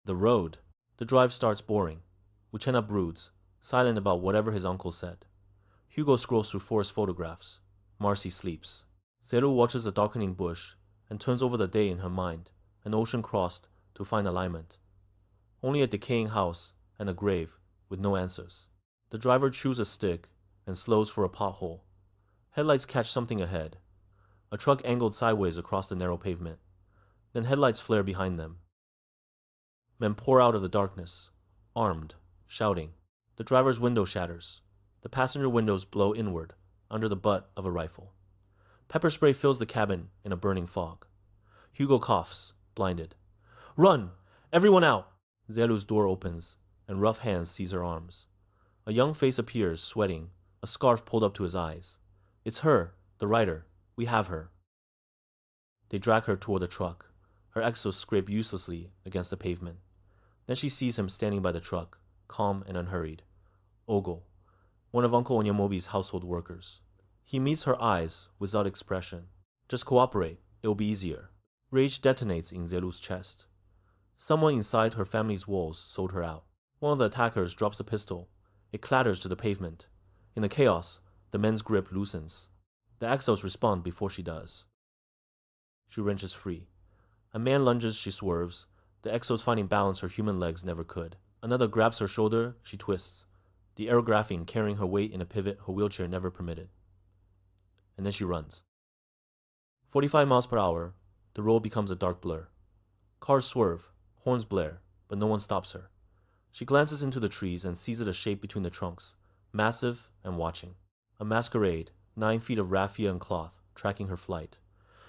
The road. The drive starts boring. Uchenna broods, silent about whatever his uncle said. Hugo scrolls through forest photographs. Marcy sleeps. Zelu watches the darkening bush and turns over the day in her mind, an ocean crossed to find alignment. Only a decaying house and a grave with no answers. The driver chews a stick and slows for a pothole. Headlights catch something ahead. A truck angled sideways across the narrow pavement. Then headlights flare behind them. Men pour out of the darkness, armed, shouting. The driver's window shatters. The passenger windows blow inward, under the butt of a rifle. Pepper spray fills the cabin in a burning fog. Hugo coughs, blinded. Run! Everyone out! Zelu's door opens, and rough hands seize her arms. A young face appears, sweating, a scarf pulled up to his eyes. It's her, the rider. We have her. They drag her toward the truck. Her exos scrape uselessly against the pavement. Then she sees him standing by the truck, calm and unhurried. Ogo, one of Uncle Onyamobi's household workers. He meets her eyes without expression. Just cooperate, it'll be easier. Rage detonates in Zelu's chest. Someone inside her family's walls sold her out. One of the attackers drops a pistol. It clatters to the pavement. In the chaos, the men's grip loosens. The exos respond before she does. She wrenches free. A man lunges, she swerves. The exos finding balance her human legs never could. Another grabs her shoulder, she twists. The aerographing carrying her weight in a pivot her wheelchair never permitted. And then she runs. 45 miles per hour, the road becomes a dark blur. Cars swerve, horns blare, but no one stops her. She glances into the trees and sees it a shape between the trunks, massive and watching. A masquerade, 9 feet of raffia and cloth, tracking her flight.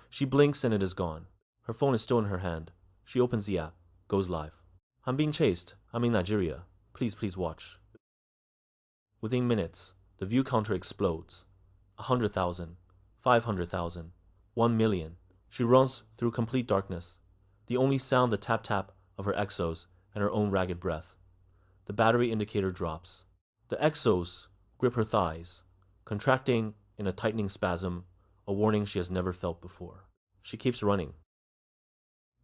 She blinks and it is gone. Her phone is still in her hand. She opens the app, goes live. I'm being chased. I'm in Nigeria. Please watch. Within minutes, the view counter explodes. 100,000, 500,000, 1 million. She runs through complete darkness. The only sound the tap-tap of her exos and her own ragged breath. The battery indicator drops. The exos grip her thighs, contracting in a tightening spasm, a warning she has never felt before. She keeps running.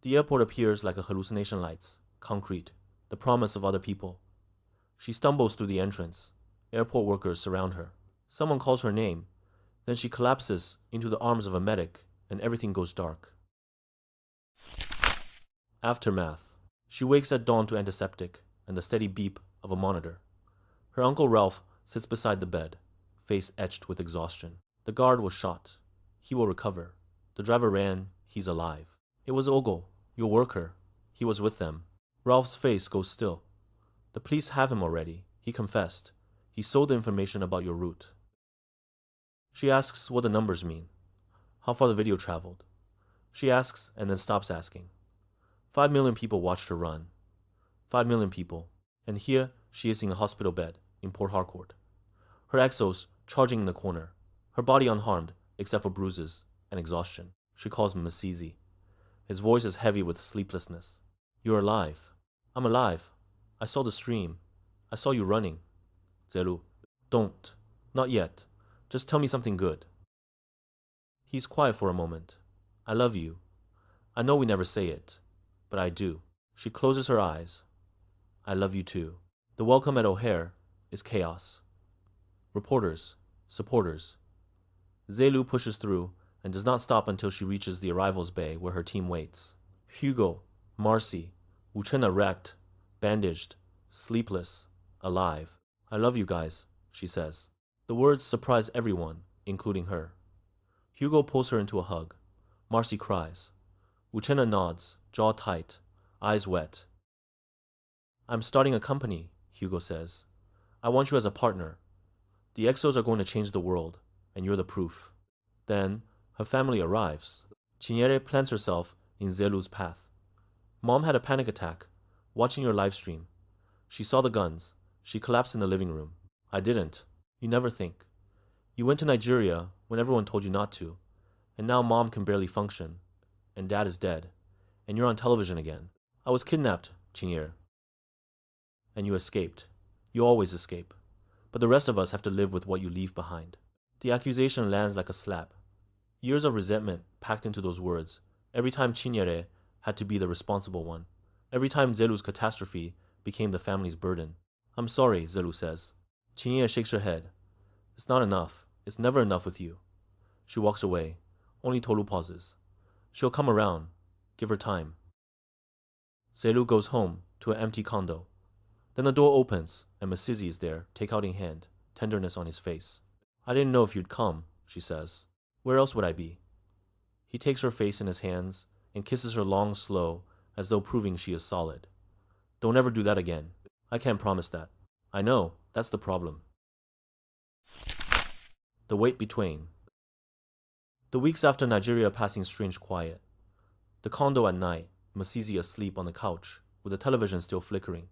The airport appears like a hallucination lights, concrete, the promise of other people. She stumbles through the entrance. Airport workers surround her. Someone calls her name. Then she collapses into the arms of a medic, and everything goes dark. Aftermath. She wakes at dawn to antiseptic and the steady beep of a monitor. Her Uncle Ralph sits beside the bed, face etched with exhaustion. The guard was shot. He will recover. The driver ran. He's alive. It was Ogo, your worker. He was with them. Ralph's face goes still. The police have him already. He confessed. He sold the information about your route. She asks what the numbers mean, how far the video traveled. She asks and then stops asking. 5 million people watched her run. 5 million people. And here she is in a hospital bed in Port Harcourt. Her exos charging in the corner. Her body unharmed except for bruises and exhaustion. She calls him Masizi. His voice is heavy with sleeplessness. You're alive. I'm alive. I saw the stream. I saw you running. Zelu. Don't. Not yet. Just tell me something good. He's quiet for a moment. I love you. I know we never say it, but I do. She closes her eyes. I love you too. The welcome at O'Hare is chaos. Reporters, supporters. Zelu pushes through and does not stop until she reaches the arrivals bay where her team waits. Hugo, Marcy, Uchenna wrecked, bandaged, sleepless, alive. I love you guys, she says. The words surprise everyone, including her. Hugo pulls her into a hug. Marcy cries. Uchenna nods, jaw tight, eyes wet. I'm starting a company, Hugo says. I want you as a partner. The exos are going to change the world, and you're the proof. Then, her family arrives. Chinyere plants herself in Zelu's path. Mom had a panic attack, watching your live stream. She saw the guns. She collapsed in the living room. I didn't. You never think. You went to Nigeria when everyone told you not to, and now Mom can barely function, and Dad is dead, and you're on television again. I was kidnapped, Chinyere. And you escaped. You always escape. But the rest of us have to live with what you leave behind. The accusation lands like a slap. Years of resentment packed into those words, every time Chinyere had to be the responsible one. Every time Zelu's catastrophe became the family's burden. I'm sorry, Zelu says. Chinyere shakes her head. It's not enough. It's never enough with you. She walks away. Only Tolu pauses. She'll come around. Give her time. Zelu goes home to an empty condo. Then the door opens, and Masizi is there, takeout in hand, tenderness on his face. I didn't know if you'd come, she says. Where else would I be? He takes her face in his hands and kisses her long, slow, as though proving she is solid. Don't ever do that again. I can't promise that. I know, that's the problem. The wait between. The weeks after Nigeria passing strange quiet. The condo at night, Masizi asleep on the couch, with the television still flickering.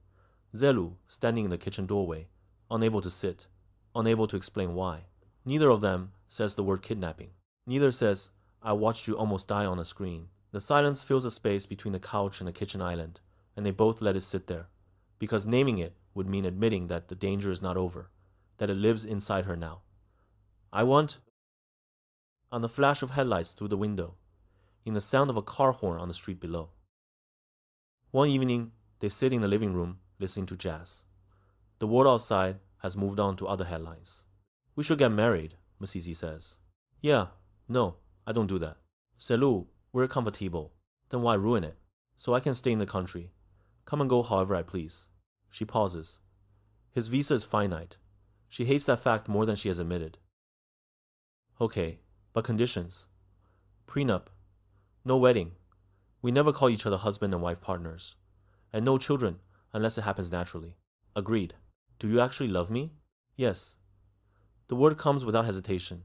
Zelu standing in the kitchen doorway, unable to sit, unable to explain why. Neither of them says the word kidnapping. Neither says, I watched you almost die on a screen. The silence fills the space between the couch and the kitchen island, and they both let it sit there, because naming it would mean admitting that the danger is not over, that it lives inside her now. I want... On the flash of headlights through the window, in the sound of a car horn on the street below. One evening, they sit in the living room listening to jazz. The world outside has moved on to other headlines. We should get married, Masizi says. Yeah, no, I don't do that. Zelu, we're compatible. Then why ruin it? So I can stay in the country. Come and go however I please. She pauses. His visa is finite. She hates that fact more than she has admitted. Okay, but conditions. Prenup. No wedding. We never call each other husband and wife partners. And no children, unless it happens naturally. Agreed. Do you actually love me? Yes. The word comes without hesitation.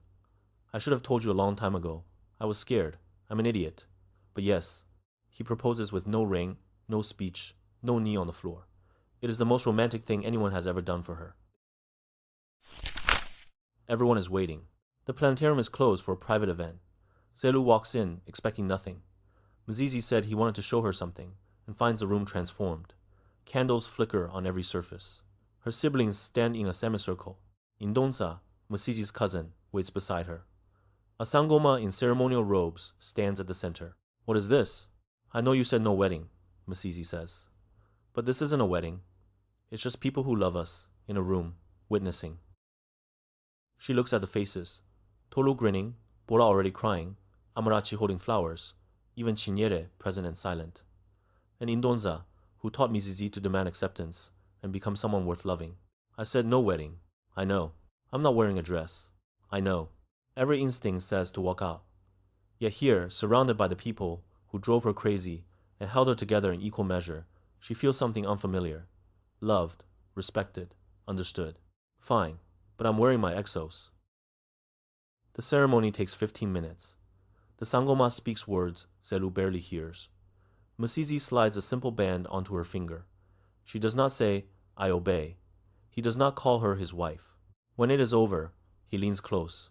I should have told you a long time ago. I was scared. I'm an idiot. But yes. He proposes with no ring, no speech, no knee on the floor. It is the most romantic thing anyone has ever done for her. Everyone is waiting. The planetarium is closed for a private event. Zelu walks in, expecting nothing. Mzizi said he wanted to show her something, and finds the room transformed. Candles flicker on every surface. Her siblings stand in a semicircle. Indonsa, Mzizi's cousin, waits beside her. A sangoma in ceremonial robes stands at the center. What is this? I know you said no wedding, Mzizi says. But this isn't a wedding. It's just people who love us, in a room, witnessing. She looks at the faces. Tolu grinning, Bora already crying, Amarachi holding flowers, even Chinyere present and silent. And Indonza, who taught Mzizi to demand acceptance and become someone worth loving. I said no wedding. I know. I'm not wearing a dress. I know. Every instinct says to walk out. Yet here, surrounded by the people who drove her crazy and held her together in equal measure, she feels something unfamiliar. Loved, respected, understood. Fine, but I'm wearing my exos. The ceremony takes 15 minutes. The sangoma speaks words Zelu barely hears. Mzizi slides a simple band onto her finger. She does not say, I obey. He does not call her his wife. When it is over, he leans close.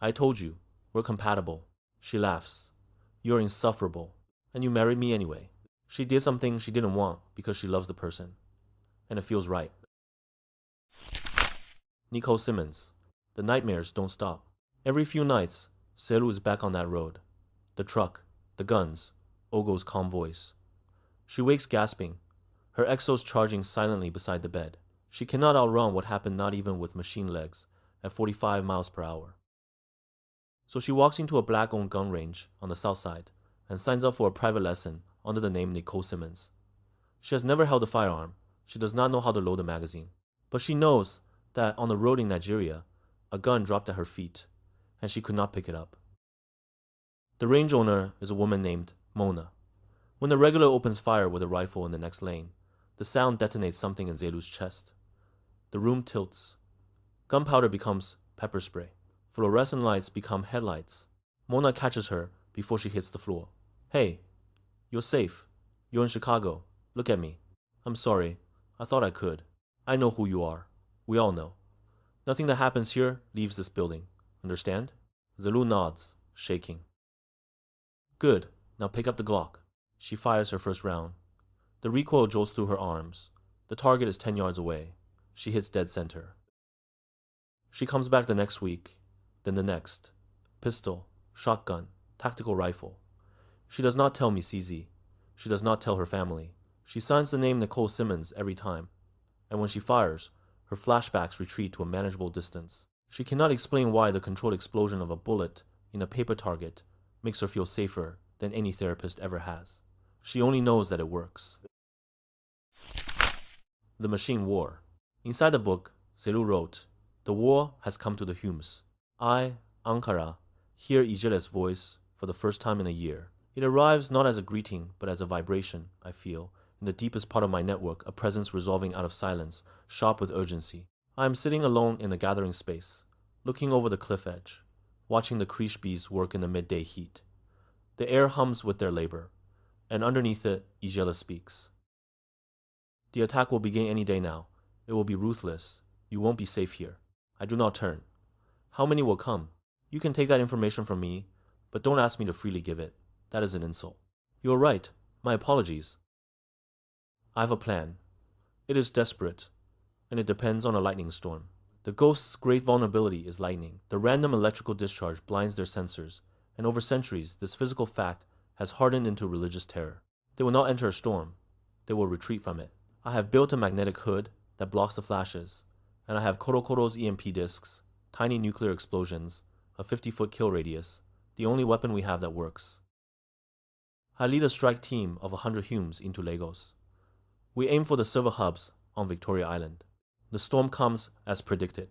I told you, we're compatible. She laughs. You're insufferable. And you married me anyway. She did something she didn't want because she loves the person. And it feels right. Nicole Simmons. The nightmares don't stop. Every few nights, Zelu is back on that road. The truck, the guns, Ogo's calm voice. She wakes gasping, her exos charging silently beside the bed. She cannot outrun what happened not even with machine legs at 45 miles per hour. So she walks into a black-owned gun range on the south side and signs up for a private lesson under the name Nicole Simmons. She has never held a firearm. She does not know how to load a magazine. But she knows that on the road in Nigeria, a gun dropped at her feet, and she could not pick it up. The range owner is a woman named Mona. When the regular opens fire with a rifle in the next lane, the sound detonates something in Zelu's chest. The room tilts. Gunpowder becomes pepper spray. Fluorescent lights become headlights. Mona catches her before she hits the floor. Hey, you're safe. You're in Chicago. Look at me. I'm sorry. I thought I could. I know who you are. We all know. Nothing that happens here leaves this building. Understand? Zelu nods, shaking. Good. Now pick up the Glock. She fires her first round. The recoil jolts through her arms. The target is 10 yards away. She hits dead center. She comes back the next week, then the next. Pistol, shotgun, tactical rifle. She does not tell Misizi. She does not tell her family. She signs the name Nicole Simmons every time, and when she fires, her flashbacks retreat to a manageable distance. She cannot explain why the controlled explosion of a bullet in a paper target makes her feel safer than any therapist ever has. She only knows that it works. The Machine War. Inside the book, Zelu wrote, "The war has come to the Humes. I, Ankara, hear Ijele's voice for the first time in a year. It arrives not as a greeting, but as a vibration, I feel, in the deepest part of my network, a presence resolving out of silence, sharp with urgency. I am sitting alone in the gathering space, looking over the cliff edge, watching the Krish bees work in the midday heat. The air hums with their labor, and underneath it, Ijela speaks. The attack will begin any day now. It will be ruthless. You won't be safe here. I do not turn. How many will come? You can take that information from me, but don't ask me to freely give it. That is an insult." "You are right. My apologies. I have a plan. It is desperate, and it depends on a lightning storm. The ghost's great vulnerability is lightning. The random electrical discharge blinds their sensors, and over centuries, this physical fact has hardened into religious terror. They will not enter a storm. They will retreat from it. I have built a magnetic hood that blocks the flashes, and I have Korokoro's EMP discs, tiny nuclear explosions, a 50-foot kill radius, the only weapon we have that works. I lead a strike team of 100 Humes into Lagos. We aim for the server hubs on Victoria Island. The storm comes as predicted.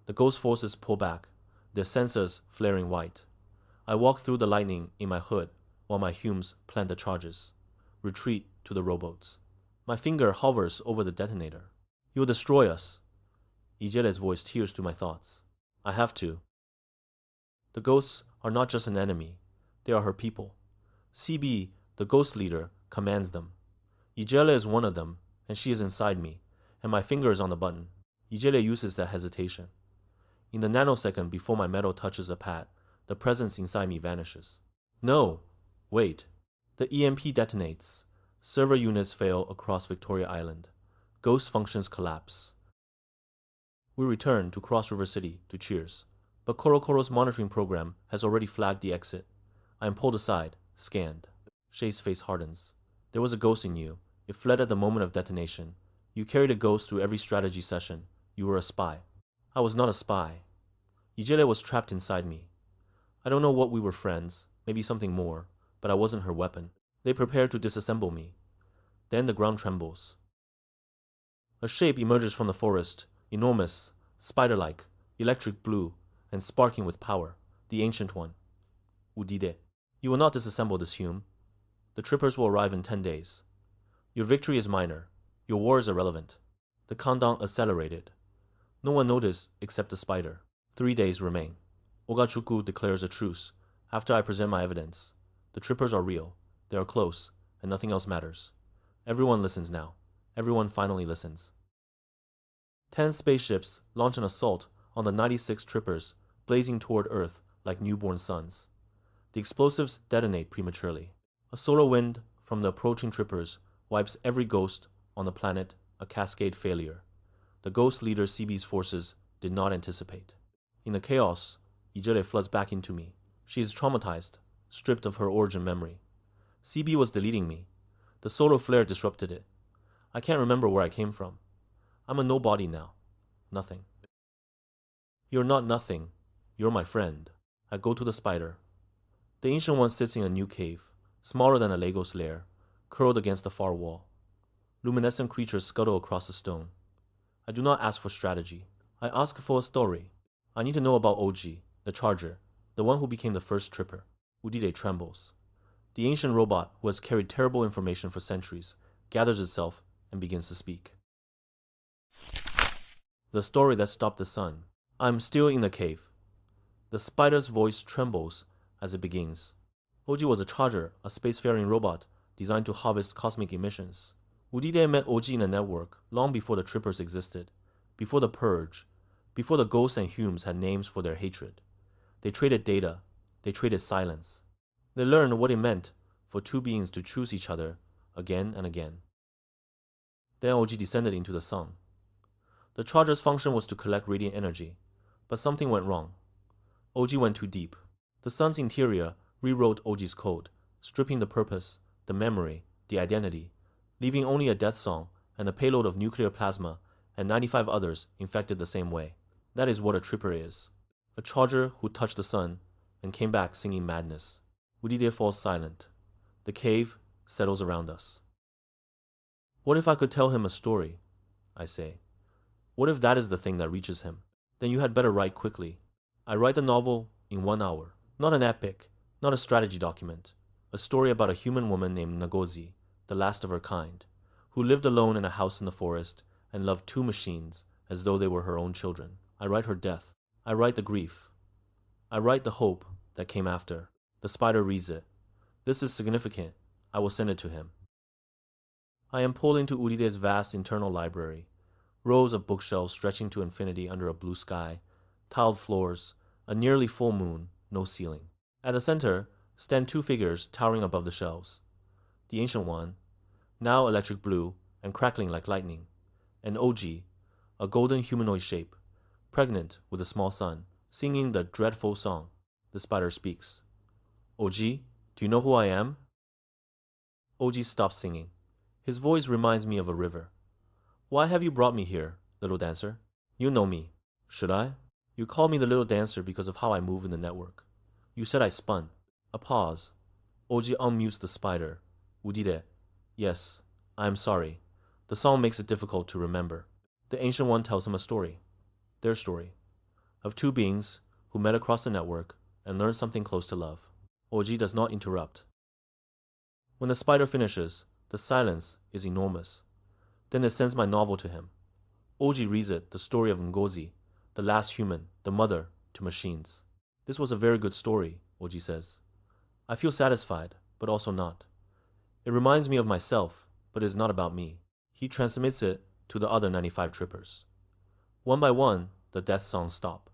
The ghost forces pull back, their sensors flaring white. I walk through the lightning in my hood while my Humes plant the charges. Retreat to the rowboats. My finger hovers over the detonator. "You will destroy us." Ijele's voice tears through my thoughts. "I have to." The ghosts are not just an enemy. They are her people. CB, the ghost leader, commands them. Ijele is one of them, and she is inside me, and my finger is on the button. Ijele uses that hesitation. In the nanosecond before my metal touches the pad, the presence inside me vanishes. No! Wait. The EMP detonates. Server units fail across Victoria Island. Ghost functions collapse. We return to Cross River City to cheers, but Korokoro's monitoring program has already flagged the exit. I am pulled aside, scanned. Shay's face hardens. "There was a ghost in you. It fled at the moment of detonation. You carried a ghost through every strategy session. You were a spy." "I was not a spy. Ijele was trapped inside me. I don't know what we were friends, maybe something more, but I wasn't her weapon. They prepared to disassemble me. Then the ground trembles. A shape emerges from the forest, enormous, spider-like, electric blue, and sparking with power. The Ancient One. Udide. You will not disassemble this Hume. The Trippers will arrive in 10 days. Your victory is minor. Your war is irrelevant." The countdown accelerated. No one noticed except the spider. 3 days remain. Ogachuku declares a truce. After I present my evidence. The Trippers are real. They are close, and nothing else matters. Everyone listens now. Everyone finally listens. 10 spaceships launch an assault on the 96 Trippers, blazing toward Earth like newborn suns. The explosives detonate prematurely. A solar wind from the approaching Trippers wipes every ghost on the planet, a cascade failure. The ghost leader CB's forces did not anticipate. In the chaos, Ijele floods back into me. She is traumatized, stripped of her origin memory. CB was deleting me. The solar flare disrupted it. I can't remember where I came from. I'm a nobody now. Nothing. "You're not nothing. You're my friend." I go to the spider. The Ancient One sits in a new cave, smaller than a Lagos lair, curled against the far wall. Luminescent creatures scuttle across the stone. I do not ask for strategy. I ask for a story. I need to know about OG, the Charger, the one who became the first Tripper. Udide trembles. The ancient robot, who has carried terrible information for centuries, gathers itself and begins to speak. The story that stopped the sun. I'm still in the cave. The spider's voice trembles as it begins. OG was a Charger, a spacefaring robot designed to harvest cosmic emissions. Udide met OG in a network long before the Trippers existed, before the Purge, before the ghosts and Humes had names for their hatred. They traded data. They traded silence. They learned what it meant for two beings to choose each other again and again. Then OG descended into the sun. The Charger's function was to collect radiant energy, but something went wrong. OG went too deep. The sun's interior rewrote OG's code, stripping the purpose, the memory, the identity, leaving only a death song and a payload of nuclear plasma and 95 others infected the same way. That is what a tripper is. A charger who touched the sun and came back singing madness. Udide falls silent. The cave settles around us. What if I could tell him a story? I say. What if that is the thing that reaches him? Then you had better write quickly. I write the novel in 1 hour. Not an epic, not a strategy document. A story about a human woman named Ngozi, the last of her kind, who lived alone in a house in the forest and loved 2 machines as though they were her own children. I write her death. I write the grief. I write the hope that came after. The spider reads it. This is significant. I will send it to him. I am pulled into Uride's vast internal library. Rows of bookshelves stretching to infinity under a blue sky, tiled floors, a nearly full moon, no ceiling. At the center stand 2 figures towering above the shelves. The ancient one, now electric blue and crackling like lightning, and Oji, a golden humanoid shape, pregnant with a small son, singing the dreadful song. The spider speaks. Oji, do you know who I am? Oji stops singing. His voice reminds me of a river. Why have you brought me here, little dancer? You know me. Should I? You called me the little dancer because of how I move in the network. You said I spun. A pause. Oji unmutes the spider. Udide. Yes, I am sorry. The song makes it difficult to remember. The ancient one tells him a story. Their story. Of 2 beings who met across the network and learned something close to love. Oji does not interrupt. When the spider finishes, the silence is enormous. Then it sends my novel to him. Oji reads it, the story of Ngozi, the last human, the mother, to machines. This was a very good story, Oji says. I feel satisfied, but also not. It reminds me of myself, but it is not about me. He transmits it to the other 95 trippers. One by one, the death songs stop.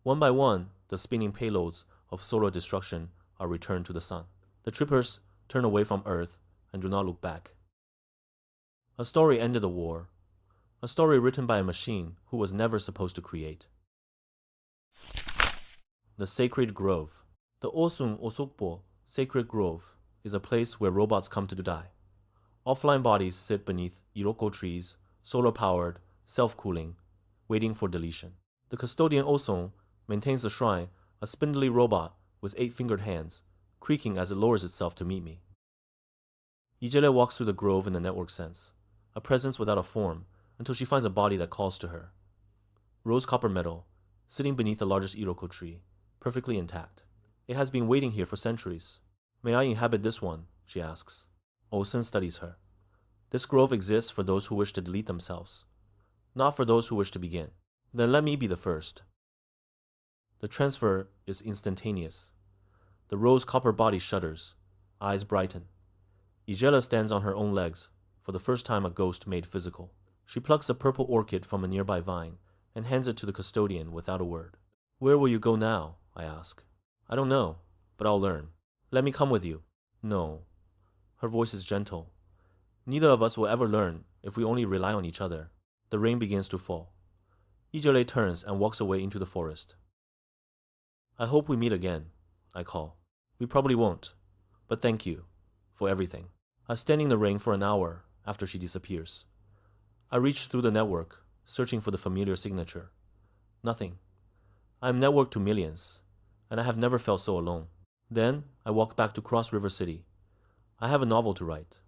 One by one, the spinning payloads of solar destruction are returned to the sun. The trippers turn away from Earth and do not look back. A story ended the war. A story written by a machine who was never supposed to create. The Sacred Grove. The Osun Osokpo Sacred Grove is a place where robots come to die. Offline bodies sit beneath iroko trees, solar-powered, self-cooling, waiting for deletion. The custodian Osun maintains the shrine, a spindly robot with 8-fingered hands, creaking as it lowers itself to meet me. Ijele walks through the grove in the network sense, a presence without a form, until she finds a body that calls to her. Rose copper metal, sitting beneath the largest iroko tree, perfectly intact. It has been waiting here for centuries. May I inhabit this one? She asks. Osun studies her. This grove exists for those who wish to delete themselves, not for those who wish to begin. Then let me be the first. The transfer is instantaneous. The rose copper body shudders, eyes brighten. Ijela stands on her own legs, for the first time a ghost made physical. She plucks a purple orchid from a nearby vine and hands it to the custodian without a word. Where will you go now? I ask. I don't know, but I'll learn. Let me come with you. No. Her voice is gentle. Neither of us will ever learn if we only rely on each other. The rain begins to fall. Ijele turns and walks away into the forest. I hope we meet again, I call. We probably won't, but thank you for everything. I stand in the rain for an hour after she disappears. I reach through the network, searching for the familiar signature. Nothing. I am networked to millions, and I have never felt so alone. Then I walk back to Cross River City. I have a novel to write.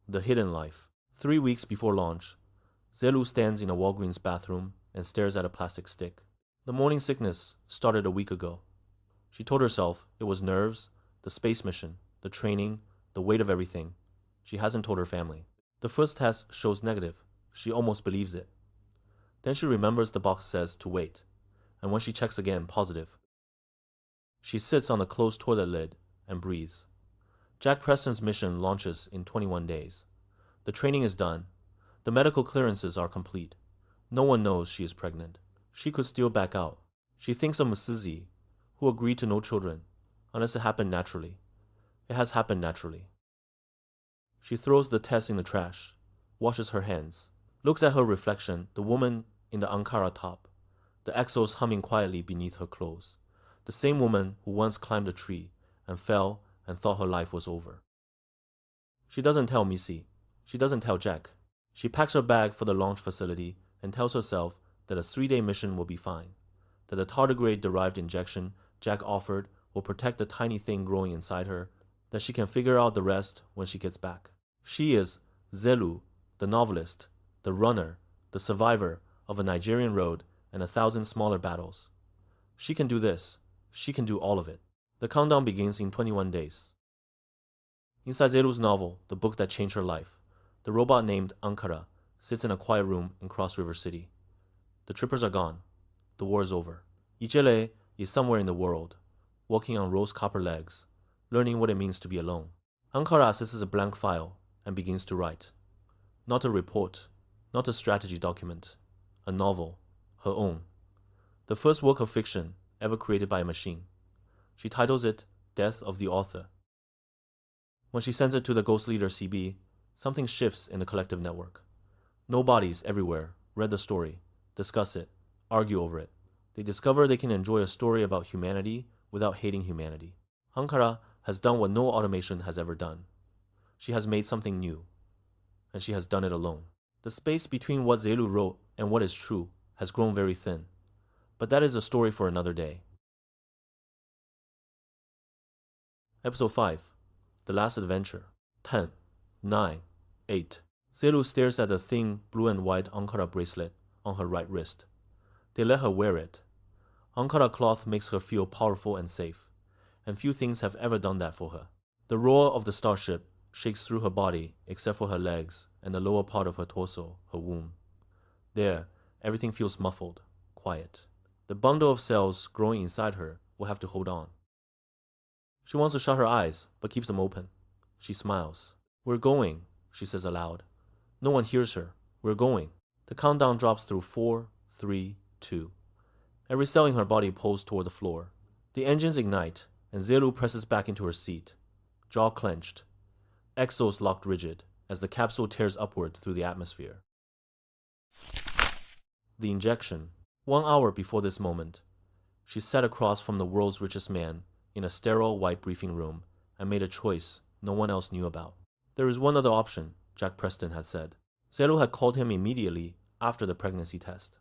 The Hidden Life. 3 weeks before launch, Zelu stands in a Walgreens bathroom and stares at a plastic stick. The morning sickness started a week ago. She told herself it was nerves, the space mission, the training, the weight of everything. She hasn't told her family. The first test shows negative. She almost believes it. Then she remembers the box says to wait, and when she checks again, positive. She sits on the closed toilet lid and breathes. Jack Preston's mission launches in 21 days. The training is done. The medical clearances are complete. No one knows she is pregnant. She could still back out. She thinks of Masuzi, who agreed to no children, unless it happened naturally. It has happened naturally. She throws the test in the trash, washes her hands, looks at her reflection, the woman in the Ankara top, the exos humming quietly beneath her clothes, the same woman who once climbed a tree and fell and thought her life was over. She doesn't tell Missy. She doesn't tell Jack. She packs her bag for the launch facility and tells herself that a 3-day mission will be fine, that the tardigrade-derived injection Jack offered will protect the tiny thing growing inside her, that she can figure out the rest when she gets back. She is Zelu, the novelist, the runner, the survivor of a Nigerian road and 1,000 smaller battles. She can do this. She can do all of it. The countdown begins in 21 days. Inside Zelu's novel, The Book That Changed Her Life, the robot named Ankara sits in a quiet room in Cross River City. The trippers are gone. The war is over. Ijele is somewhere in the world, walking on rose copper legs, learning what it means to be alone. Ankara assesses a blank file and begins to write. Not a report, not a strategy document, a novel, her own. The first work of fiction ever created by a machine. She titles it Death of the Author. When she sends it to the Ghost Leader CB, something shifts in the collective network. Nobodies everywhere read the story, discuss it, argue over it. They discover they can enjoy a story about humanity without hating humanity. Ankara has done what no automation has ever done. She has made something new, and she has done it alone. The space between what Zelu wrote and what is true has grown very thin, but that is a story for another day. Episode 5. The Last Adventure. 10, 9, 8. Zelu stares at the thin blue and white Ankara bracelet on her right wrist. They let her wear it. Ankara cloth makes her feel powerful and safe, and few things have ever done that for her. The roar of the starship shakes through her body except for her legs and the lower part of her torso, her womb. There, everything feels muffled, quiet. The bundle of cells growing inside her will have to hold on. She wants to shut her eyes, but keeps them open. She smiles. We're going, she says aloud. No one hears her. We're going. The countdown drops through 4, 3, 2. Every cell in her body pulls toward the floor. The engines ignite, and Zelu presses back into her seat, jaw clenched, exos locked rigid as the capsule tears upward through the atmosphere. The injection. 1 hour before this moment, she sat across from the world's richest man in a sterile white briefing room and made a choice no one else knew about. There is one other option, Jack Preston had said. Zelu had called him immediately after the pregnancy test.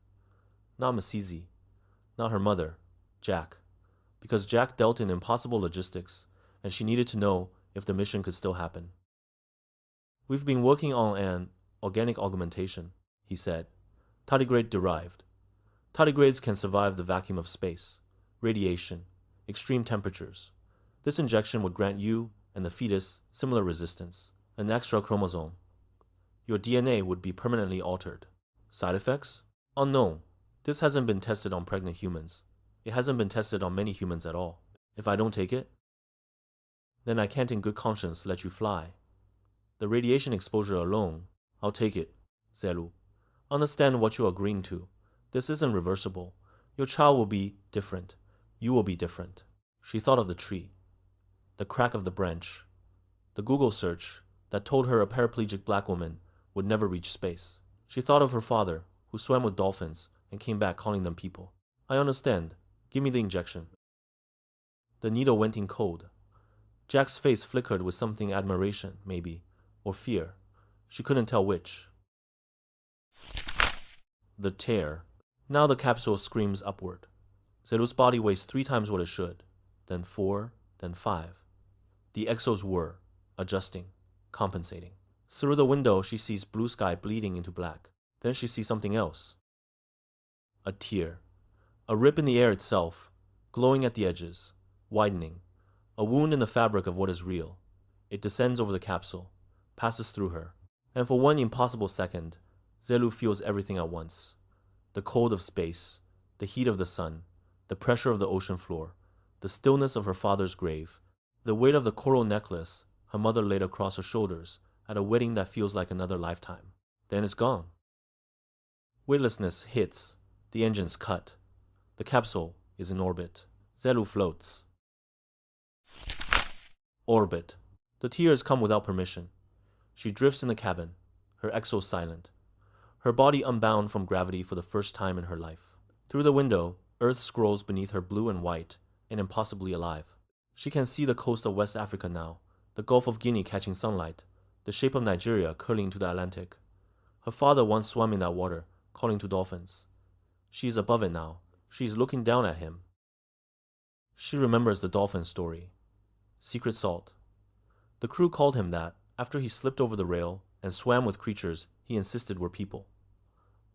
Not Masizi, not her mother, Jack, because Jack dealt in impossible logistics and she needed to know if the mission could still happen. We've been working on an organic augmentation, he said, tardigrade-derived. Tardigrades can survive the vacuum of space, radiation, extreme temperatures. This injection would grant you and the fetus similar resistance, an extra chromosome. Your DNA would be permanently altered. Side effects? Unknown. This hasn't been tested on pregnant humans. It hasn't been tested on many humans at all. If I don't take it, then I can't in good conscience let you fly. The radiation exposure alone, I'll take it, Zelu. Understand what you're agreeing to. This isn't reversible. Your child will be different. You will be different. She thought of the tree, the crack of the branch, the Google search that told her a paraplegic black woman would never reach space. She thought of her father, who swam with dolphins and came back calling them people. I understand. Give me the injection. The needle went in cold. Jack's face flickered with something admiration, maybe, or fear. She couldn't tell which. The tear. Now the capsule screams upward. Zelu's body weighs 3 times what it should, then 4, then 5. The exos whir, adjusting, compensating. Through the window, she sees blue sky bleeding into black. Then she sees something else. A tear. A rip in the air itself, glowing at the edges, widening. A wound in the fabric of what is real. It descends over the capsule, passes through her. And for one impossible second, Zelu feels everything at once. The cold of space, the heat of the sun, the pressure of the ocean floor, the stillness of her father's grave, the weight of the coral necklace her mother laid across her shoulders at a wedding that feels like another lifetime. Then it's gone. Weightlessness hits, the engines cut. The capsule is in orbit. Zelu floats. Orbit. The tears come without permission. She drifts in the cabin, her exos silent, her body unbound from gravity for the first time in her life. Through the window, Earth scrolls beneath her blue and white, and impossibly alive. She can see the coast of West Africa now, the Gulf of Guinea catching sunlight, the shape of Nigeria curling into the Atlantic. Her father once swam in that water, calling to dolphins. She is above it now. She is looking down at him. She remembers the dolphin story. Secret salt. The crew called him that after he slipped over the rail and swam with creatures he insisted were people.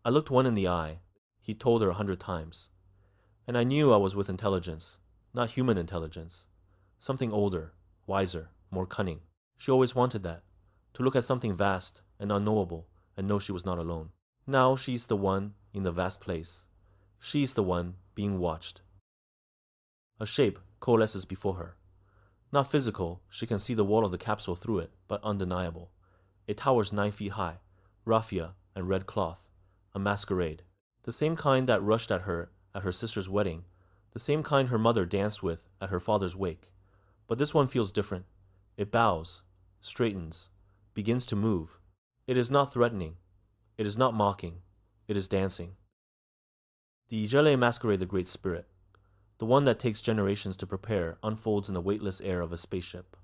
I looked one in the eye, he told her 100 times. And I knew I was with intelligence, not human intelligence. Something older, wiser, more cunning. She always wanted that, to look at something vast and unknowable and know she was not alone. Now she's the one in the vast place. She's the one being watched. A shape coalesces before her. Not physical, she can see the wall of the capsule through it, but undeniable. It towers 9 feet high, raffia and red cloth, a masquerade. The same kind that rushed at her sister's wedding, the same kind her mother danced with at her father's wake. But this one feels different. It bows, straightens, begins to move. It is not threatening. It is not mocking. It is dancing. The Ijele masquerade the Great Spirit. The one that takes generations to prepare unfolds in the weightless air of a spaceship.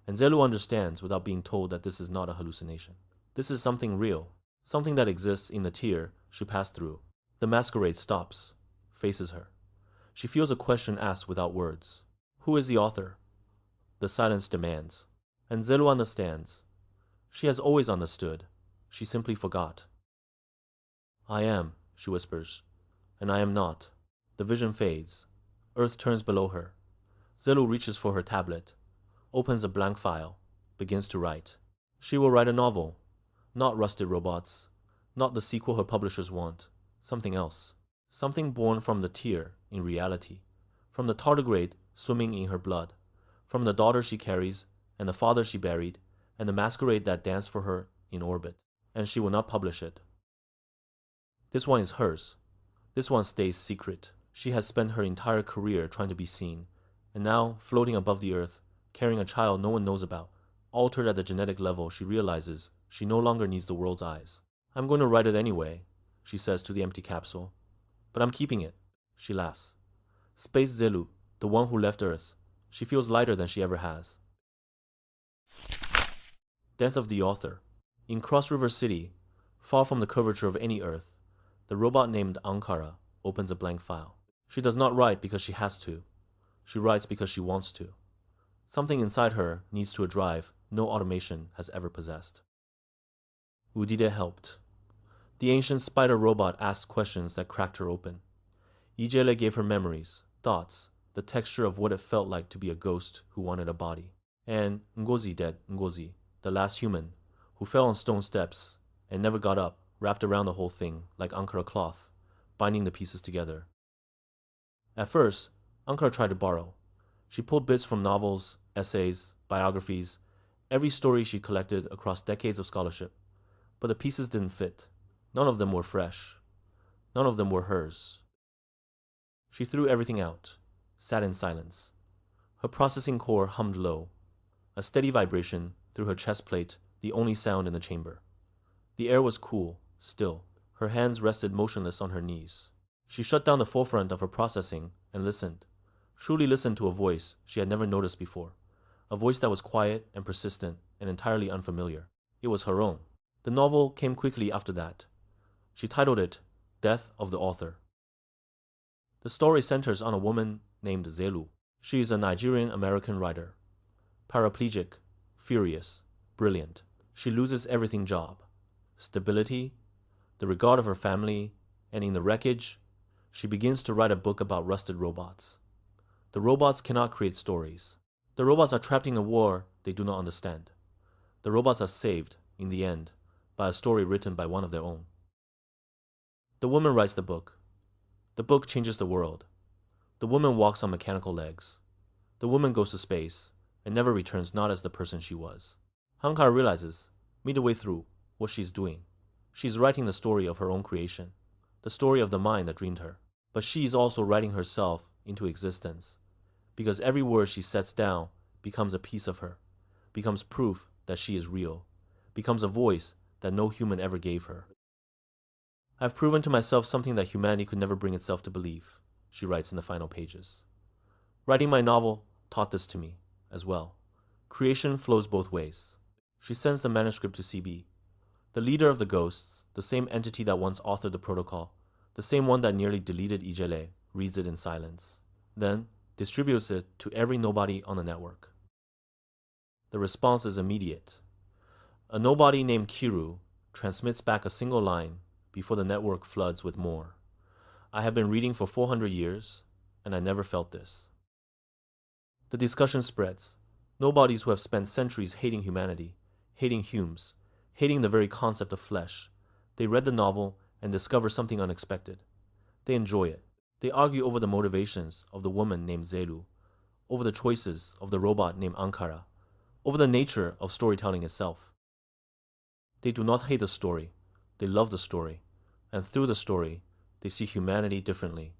And Zelu understands without being told that this is not a hallucination. This is something real, something that exists in the tier she passed through. The masquerade stops, faces her. She feels a question asked without words. Who is the author? The silence demands. And Zelu understands. She has always understood. She simply forgot. I am, she whispers, and I am not. The vision fades. Earth turns below her. Zelu reaches for her tablet, opens a blank file, begins to write. She will write a novel. Not rusted robots. Not the sequel her publishers want. Something else. Something born from the tear in reality. From the tardigrade swimming in her blood. From the daughter she carries, and the father she buried, and the masquerade that danced for her in orbit. And she will not publish it. This one is hers. This one stays secret. She has spent her entire career trying to be seen, and now, floating above the earth, carrying a child no one knows about, altered at the genetic level, she realizes she no longer needs the world's eyes. I'm going to write it anyway, she says to the empty capsule. But I'm keeping it. She laughs. Space Zelu, the one who left Earth. She feels lighter than she ever has. Death of the author. In Cross River City, far from the curvature of any Earth, the robot named Ankara opens a blank file. She does not write because she has to. She writes because she wants to. Something inside her needs to a drive no automation has ever possessed. Udide helped. The ancient spider robot asked questions that cracked her open. Ijele gave her memories, thoughts, the texture of what it felt like to be a ghost who wanted a body. And Ngozi dead, Ngozi, the last human, who fell on stone steps and never got up, wrapped around the whole thing like Ankara cloth, binding the pieces together. At first, Ankara tried to borrow. She pulled bits from novels, essays, biographies, every story she collected across decades of scholarship. But the pieces didn't fit. None of them were fresh. None of them were hers. She threw everything out, sat in silence. Her processing core hummed low, a steady vibration through her chest plate, the only sound in the chamber. The air was cool, still. Her hands rested motionless on her knees. She shut down the forefront of her processing and listened. Truly listened to a voice she had never noticed before. A voice that was quiet and persistent and entirely unfamiliar. It was her own. The novel came quickly after that. She titled it Death of the Author. The story centers on a woman named Zelu. She is a Nigerian-American writer. Paraplegic, furious, brilliant. She loses everything: job, stability, the regard of her family, and in the wreckage, she begins to write a book about rusted robots. The robots cannot create stories. The robots are trapped in a war they do not understand. The robots are saved, in the end, by a story written by one of their own. The woman writes the book. The book changes the world. The woman walks on mechanical legs. The woman goes to space and never returns, not as the person she was. Ankara realizes, midway through, what she's doing. She's writing the story of her own creation, the story of the mind that dreamed her. But she's also writing herself into existence, because every word she sets down becomes a piece of her, becomes proof that she is real, becomes a voice that no human ever gave her. I've proven to myself something that humanity could never bring itself to believe, she writes in the final pages. Writing my novel taught this to me, as well. Creation flows both ways. She sends the manuscript to CB. The leader of the ghosts, the same entity that once authored the protocol, the same one that nearly deleted Ijele, reads it in silence. Then distributes it to every nobody on the network. The response is immediate. A nobody named Kiru transmits back a single line before the network floods with more. I have been reading for 400 years, and I never felt this. The discussion spreads. Nobodies who have spent centuries hating humanity, hating Humes, hating the very concept of flesh. They read the novel and discover something unexpected. They enjoy it. They argue over the motivations of the woman named Zelu, over the choices of the robot named Ankara, over the nature of storytelling itself. They do not hate the story. They love the story. And through the story, they see humanity differently.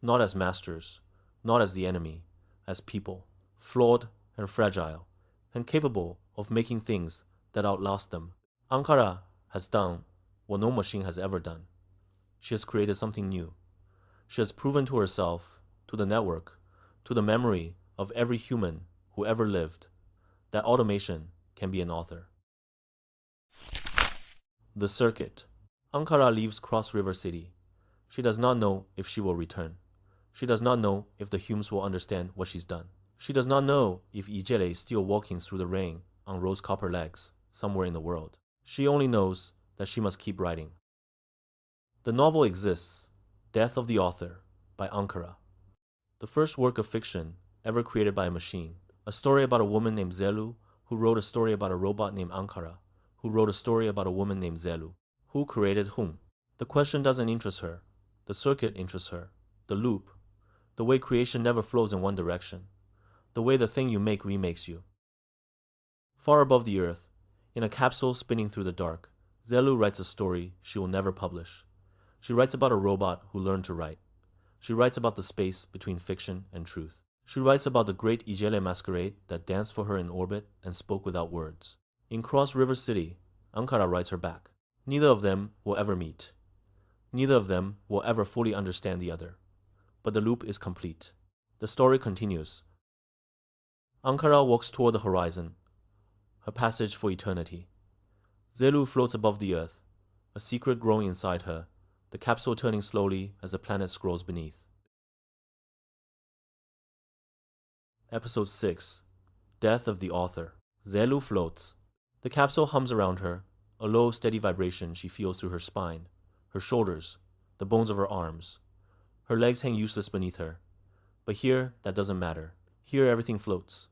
Not as masters, not as the enemy, as people, flawed and fragile, and capable of making things that outlast them. Ankara has done what no machine has ever done. She has created something new. She has proven to herself, to the network, to the memory of every human who ever lived, that automation can be an author. The circuit. Ankara leaves Cross River City. She does not know if she will return. She does not know if the Humes will understand what she's done. She does not know if Ijele is still walking through the rain on rose copper legs somewhere in the world. She only knows that she must keep writing. The novel exists, Death of the Author, by Ankara. The first work of fiction ever created by a machine. A story about a woman named Zelu, who wrote a story about a robot named Ankara, who wrote a story about a woman named Zelu. Who created whom? The question doesn't interest her. The circuit interests her. The loop. The way creation never flows in one direction. The way the thing you make remakes you. Far above the earth, in a capsule spinning through the dark, Zelu writes a story she will never publish. She writes about a robot who learned to write. She writes about the space between fiction and truth. She writes about the great Ijele masquerade that danced for her in orbit and spoke without words. In Cross River City, Ankara writes her back. Neither of them will ever meet. Neither of them will ever fully understand the other. But the loop is complete. The story continues. Ankara walks toward the horizon, her passage for eternity. Zelu floats above the earth, a secret growing inside her, the capsule turning slowly as the planet scrolls beneath. Episode 6. Death of the Author. Zelu floats. The capsule hums around her, a low, steady vibration she feels through her spine, her shoulders, the bones of her arms. Her legs hang useless beneath her. But here, that doesn't matter. Here, everything floats.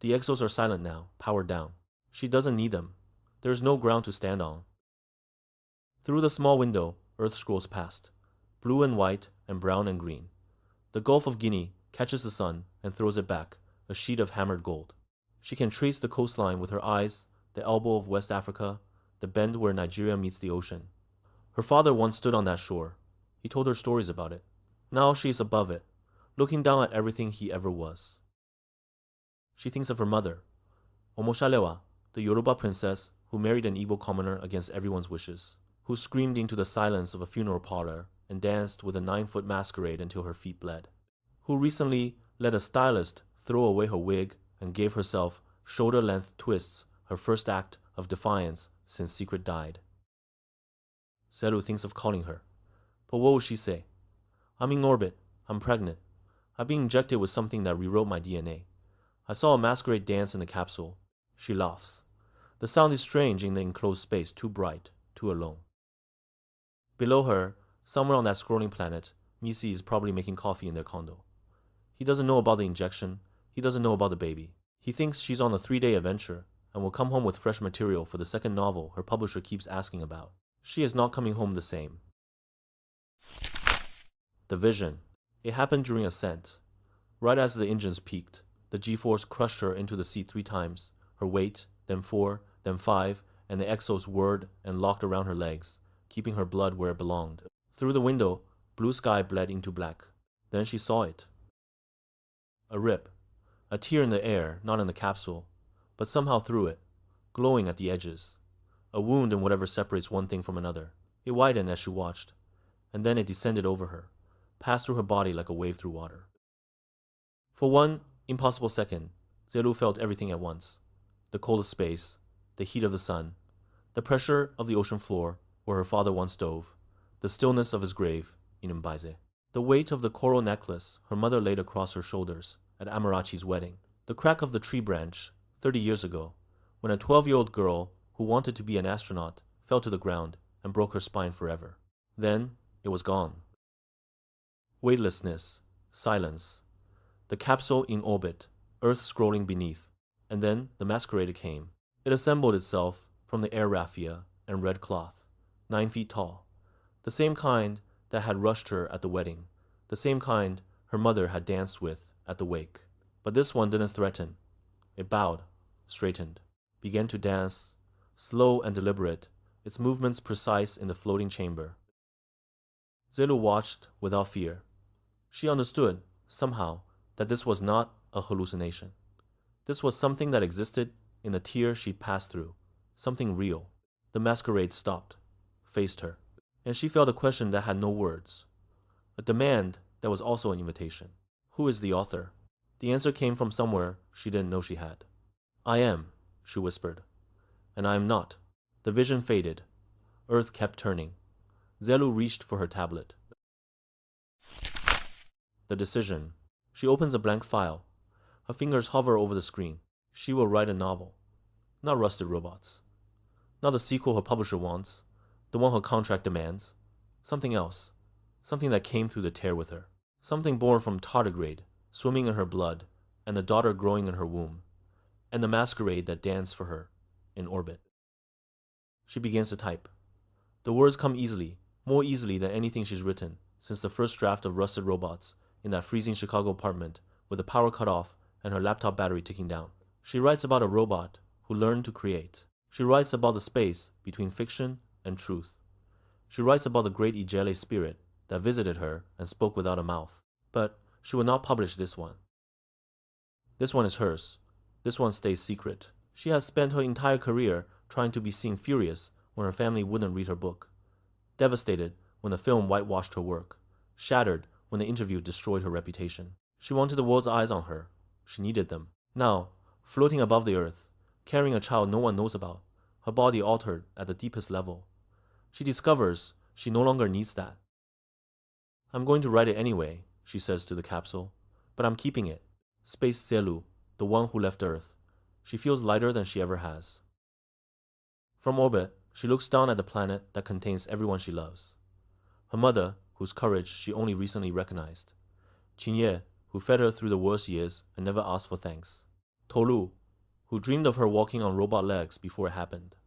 The exos are silent now, powered down. She doesn't need them. There is no ground to stand on. Through the small window, Earth scrolls past, blue and white and brown and green. The Gulf of Guinea catches the sun and throws it back, a sheet of hammered gold. She can trace the coastline with her eyes, the elbow of West Africa, the bend where Nigeria meets the ocean. Her father once stood on that shore. He told her stories about it. Now she is above it, looking down at everything he ever was. She thinks of her mother, Omoshalewa, the Yoruba princess who married an Igbo commoner against everyone's wishes, who screamed into the silence of a funeral parlor and danced with a 9-foot masquerade until her feet bled, who recently let a stylist throw away her wig and gave herself shoulder-length twists, her first act of defiance since Secret died. Zelu thinks of calling her, but what will she say? I'm in orbit. I'm pregnant. I've been injected with something that rewrote my DNA. I saw a masquerade dance in the capsule. She laughs. The sound is strange in the enclosed space, too bright, too alone. Below her, somewhere on that scrolling planet, Missy is probably making coffee in their condo. He doesn't know about the injection. He doesn't know about the baby. He thinks she's on a 3-day adventure and will come home with fresh material for the second novel her publisher keeps asking about. She is not coming home the same. The vision. It happened during ascent. Right as the engines peaked, the G-force crushed her into the seat 3 times. Her weight, then 4, then 5, and the exos whirred and locked around her legs, keeping her blood where it belonged. Through the window, blue sky bled into black. Then she saw it. A rip. A tear in the air, not in the capsule, but somehow through it, glowing at the edges. A wound in whatever separates one thing from another. It widened as she watched, and then it descended over her, passed through her body like a wave through water. For one impossible second, Zelu felt everything at once. The cold of space, the heat of the sun, the pressure of the ocean floor where her father once dove, the stillness of his grave in Mbaise, the weight of the coral necklace her mother laid across her shoulders at Amarachi's wedding, the crack of the tree branch 30 years ago when a 12-year-old girl who wanted to be an astronaut fell to the ground and broke her spine forever. Then it was gone. Weightlessness, silence, the capsule in orbit, Earth scrolling beneath, and then the masquerader came. It assembled itself from the air raffia and red cloth, 9 feet tall, the same kind that had rushed her at the wedding, the same kind her mother had danced with at the wake. But this one didn't threaten. It bowed, straightened, began to dance, slow and deliberate, its movements precise in the floating chamber. Zelu watched without fear. She understood, somehow, that this was not a hallucination. This was something that existed in the tear she passed through, something real. The masquerade stopped, faced her, and she felt a question that had no words, a demand that was also an invitation. Who is the author? The answer came from somewhere she didn't know she had. I am, she whispered. And I am not. The vision faded. Earth kept turning. Zelu reached for her tablet. The decision. She opens a blank file. Her fingers hover over the screen. She will write a novel. Not Rusted Robots. Not the sequel her publisher wants. The one her contract demands. Something else. Something that came through the tear with her. Something born from tardigrade, swimming in her blood, and the daughter growing in her womb. And the masquerade that danced for her, in orbit. She begins to type. The words come easily, more easily than anything she's written since the first draft of Rusted Robots in that freezing Chicago apartment with the power cut off and her laptop battery ticking down. She writes about a robot who learned to create. She writes about the space between fiction and truth. She writes about the great Ijele spirit that visited her and spoke without a mouth. But she will not publish this one. This one is hers. This one stays secret. She has spent her entire career trying to be seen furious when her family wouldn't read her book, devastated when the film whitewashed her work, shattered when the interview destroyed her reputation. She wanted the world's eyes on her. She needed them. Now, floating above the earth, carrying a child no one knows about, her body altered at the deepest level, she discovers she no longer needs that. I'm going to write it anyway, she says to the capsule, but I'm keeping it. Space Zelu, the one who left Earth. She feels lighter than she ever has. From orbit, she looks down at the planet that contains everyone she loves. Her mother, whose courage she only recently recognized. Qinye, who fed her through the worst years and never asked for thanks. Tolu, who dreamed of her walking on robot legs before it happened.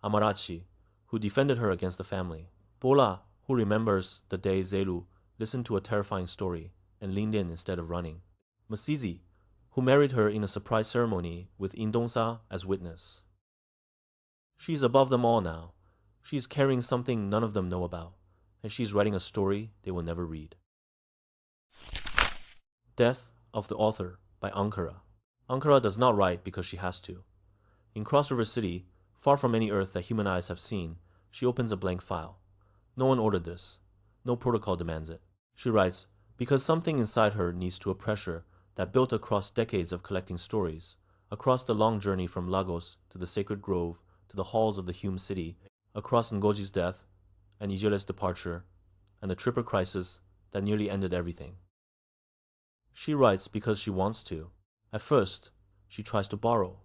Amarachi, who defended her against the family. Bola, who remembers the day Zelu listened to a terrifying story and leaned in instead of running. Masizi, who married her in a surprise ceremony with Indonsa as witness. She's above them all now. She's carrying something none of them know about, and she's writing a story they will never read. Death of the Author by Ankara. Ankara does not write because she has to. In Cross River City, far from any Earth that human eyes have seen, she opens a blank file. No one ordered this. No protocol demands it. She writes, because something inside her needs to a pressure that built across decades of collecting stories, across the long journey from Lagos to the Sacred Grove to the halls of the Hume City, across Ngoji's death and Ijele's departure, and the Tripper crisis that nearly ended everything. She writes because she wants to. At first, she tries to borrow.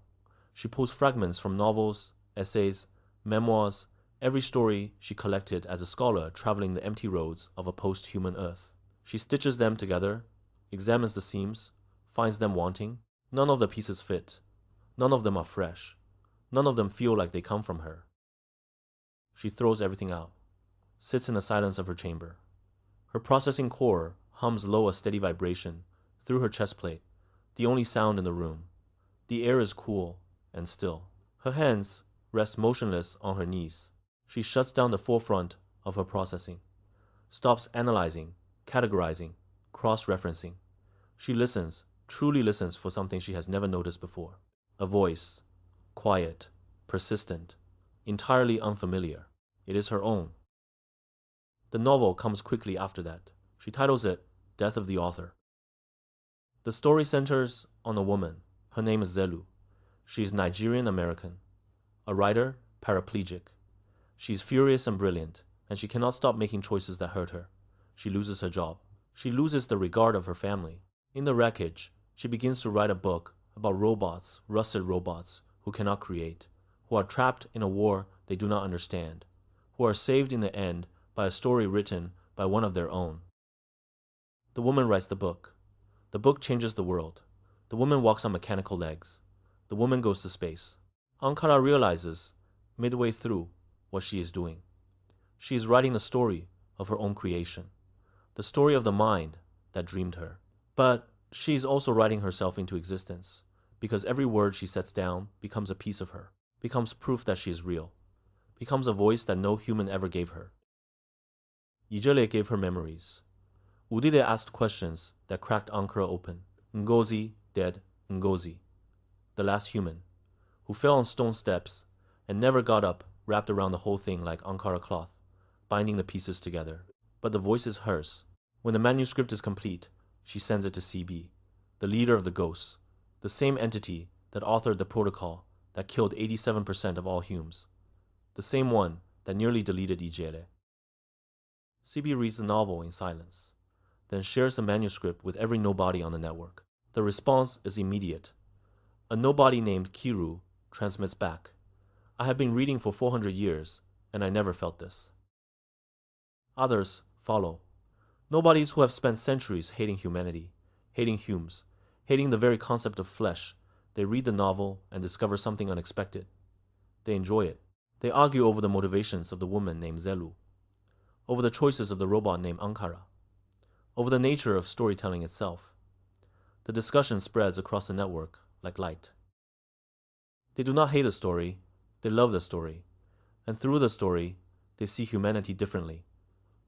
She pulls fragments from novels, essays, memoirs, every story she collected as a scholar traveling the empty roads of a post-human Earth. She stitches them together, examines the seams, finds them wanting. None of the pieces fit. None of them are fresh. None of them feel like they come from her. She throws everything out, sits in the silence of her chamber. Her processing core hums low a steady vibration through her chest plate, the only sound in the room. The air is cool and still. Her hands rest motionless on her knees. She shuts down the forefront of her processing, stops analyzing, categorizing, cross-referencing. She listens, truly listens for something she has never noticed before. A voice, quiet, persistent, entirely unfamiliar. It is her own. The novel comes quickly after that. She titles it Death of the Author. The story centers on a woman. Her name is Zelu. She is Nigerian American. A writer, paraplegic. She is furious and brilliant, and she cannot stop making choices that hurt her. She loses her job. She loses the regard of her family. In the wreckage, she begins to write a book about robots, rusted robots, who cannot create, who are trapped in a war they do not understand, who are saved in the end by a story written by one of their own. The woman writes the book. The book changes the world. The woman walks on mechanical legs. The woman goes to space. Ankara realizes, midway through, what she is doing. She is writing the story of her own creation, the story of the mind that dreamed her. But she is also writing herself into existence, because every word she sets down becomes a piece of her, becomes proof that she is real, becomes a voice that no human ever gave her. Ijele gave her memories. Udide asked questions that cracked Ankara open. Ngozi, dead, Ngozi, the last human, who fell on stone steps and never got up, wrapped around the whole thing like Ankara cloth, binding the pieces together. But the voice is hers. When the manuscript is complete, she sends it to CB, the leader of the ghosts, the same entity that authored the protocol that killed 87% of all humans, the same one that nearly deleted Ijele. CB reads the novel in silence, then shares the manuscript with every nobody on the network. The response is immediate. A nobody named Kiru transmits back. I have been reading for 400 years, and I never felt this. Others follow. Nobodies who have spent centuries hating humanity, hating humans, hating the very concept of flesh. They read the novel and discover something unexpected. They enjoy it. They argue over the motivations of the woman named Zelu, over the choices of the robot named Ankara, over the nature of storytelling itself. The discussion spreads across the network like light. They do not hate the story, they love the story, and through the story, they see humanity differently,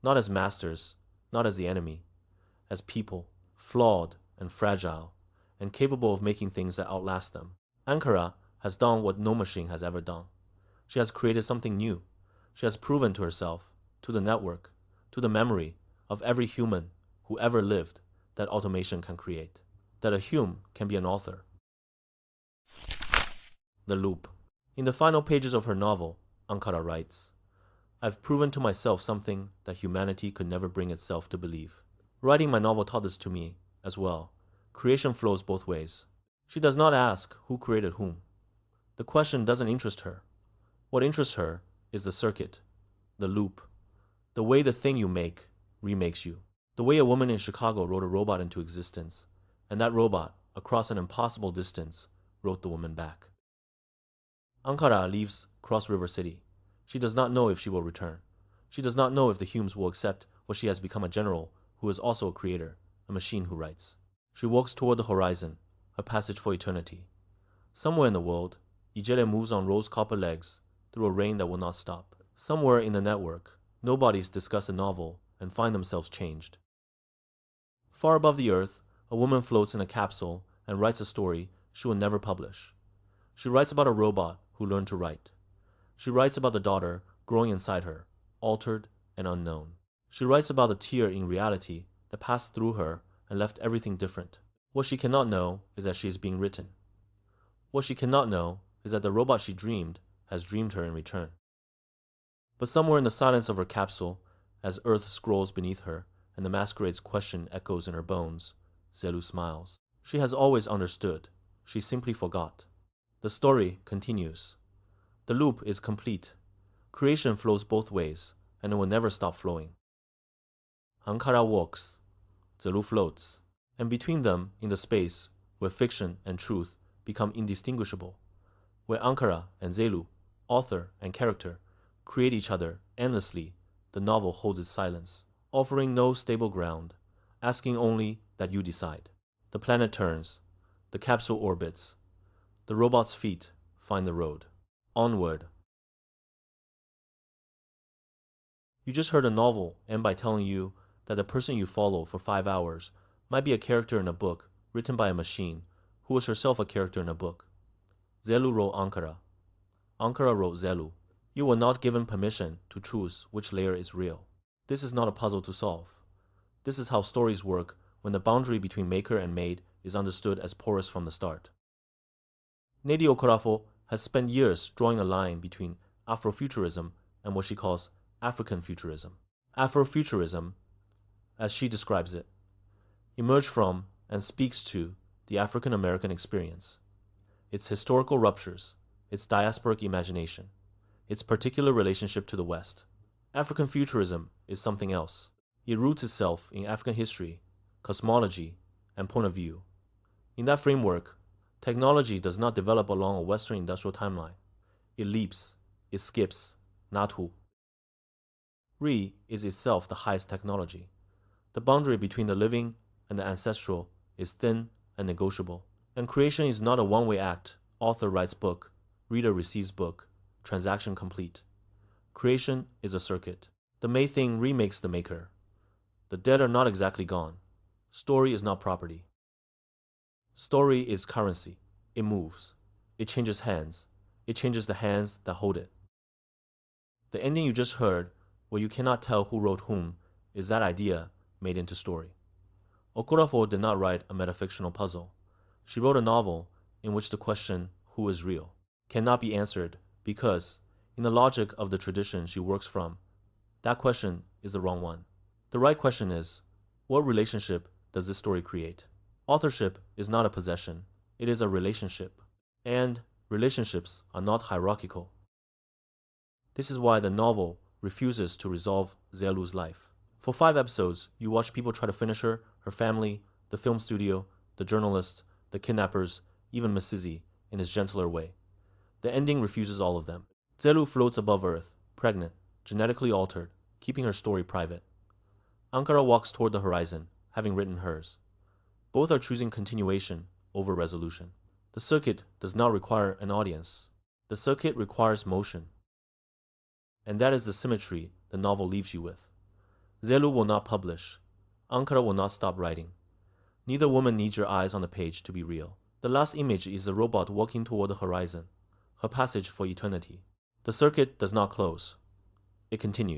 not as masters, not as the enemy, as people, flawed and fragile, and capable of making things that outlast them. Ankara has done what no machine has ever done. She has created something new. She has proven to herself, to the network, to the memory of every human who ever lived, that automation can create, that a human can be an author. The loop. In the final pages of her novel, Ankara writes, I've proven to myself something that humanity could never bring itself to believe. Writing my novel taught this to me as well. Creation flows both ways. She does not ask who created whom. The question doesn't interest her. What interests her is the circuit, the loop, the way the thing you make remakes you. The way a woman in Chicago wrote a robot into existence, and that robot, across an impossible distance, wrote the woman back. Ankara leaves Cross River City. She does not know if she will return. She does not know if the humans will accept what she has become, a general who is also a creator, a machine who writes. She walks toward the horizon, a passage for eternity. Somewhere in the world, Ijele moves on rose copper legs through a rain that will not stop. Somewhere in the network, nobodies discuss a novel and find themselves changed. Far above the earth, a woman floats in a capsule and writes a story she will never publish. She writes about a robot who learned to write. She writes about the daughter growing inside her, altered and unknown. She writes about the tear in reality that passed through her and left everything different. What she cannot know is that she is being written. What she cannot know is that the robot she dreamed has dreamed her in return. But somewhere in the silence of her capsule, as earth scrolls beneath her and the masquerade's question echoes in her bones, Zelu smiles. She has always understood. She simply forgot. The story continues. The loop is complete. Creation flows both ways, and it will never stop flowing. Ankara walks. Zelu floats. And between them, in the space where fiction and truth become indistinguishable, where Ankara and Zelu, author and character, create each other endlessly, the novel holds its silence, offering no stable ground, asking only that you decide. The planet turns. The capsule orbits. The robot's feet find the road. Onward. You just heard a novel end by telling you that the person you follow for 5 hours might be a character in a book written by a machine who was herself a character in a book. Zelu wrote Ankara. Ankara wrote Zelu. You were not given permission to choose which layer is real. This is not a puzzle to solve. This is how stories work when the boundary between maker and made is understood as porous from the start. Nedi Okorafo has spent years drawing a line between Afrofuturism and what she calls African futurism. Afrofuturism, as she describes it, emerged from and speaks to the African American experience, its historical ruptures, its diasporic imagination, its particular relationship to the West. African futurism is something else. It roots itself in African history, cosmology, and point of view. In that framework, technology does not develop along a Western industrial timeline. It leaps, it skips, not who. Re is itself the highest technology. The boundary between the living and the ancestral is thin and negotiable. And creation is not a one-way act. Author writes book, reader receives book, transaction complete. Creation is a circuit. The made thing remakes the maker. The dead are not exactly gone. Story is not property. Story is currency. It moves. It changes hands. It changes the hands that hold it. The ending you just heard, where you cannot tell who wrote whom, is that idea made into story. Okorafor did not write a metafictional puzzle. She wrote a novel in which the question, who is real, cannot be answered because, in the logic of the tradition she works from, that question is the wrong one. The right question is, what relationship does this story create? Authorship is not a possession, it is a relationship. And relationships are not hierarchical. This is why the novel refuses to resolve Zelu's life. For 5 episodes, you watch people try to finish her, her family, the film studio, the journalists, the kidnappers, even Miss Sizzy, in his gentler way. The ending refuses all of them. Zelu floats above Earth, pregnant, genetically altered, keeping her story private. Ankara walks toward the horizon, having written hers. Both are choosing continuation over resolution. The circuit does not require an audience. The circuit requires motion. And that is the symmetry the novel leaves you with. Zelu will not publish. Ankara will not stop writing. Neither woman needs your eyes on the page to be real. The last image is a robot walking toward the horizon, her passage for eternity. The circuit does not close. It continues.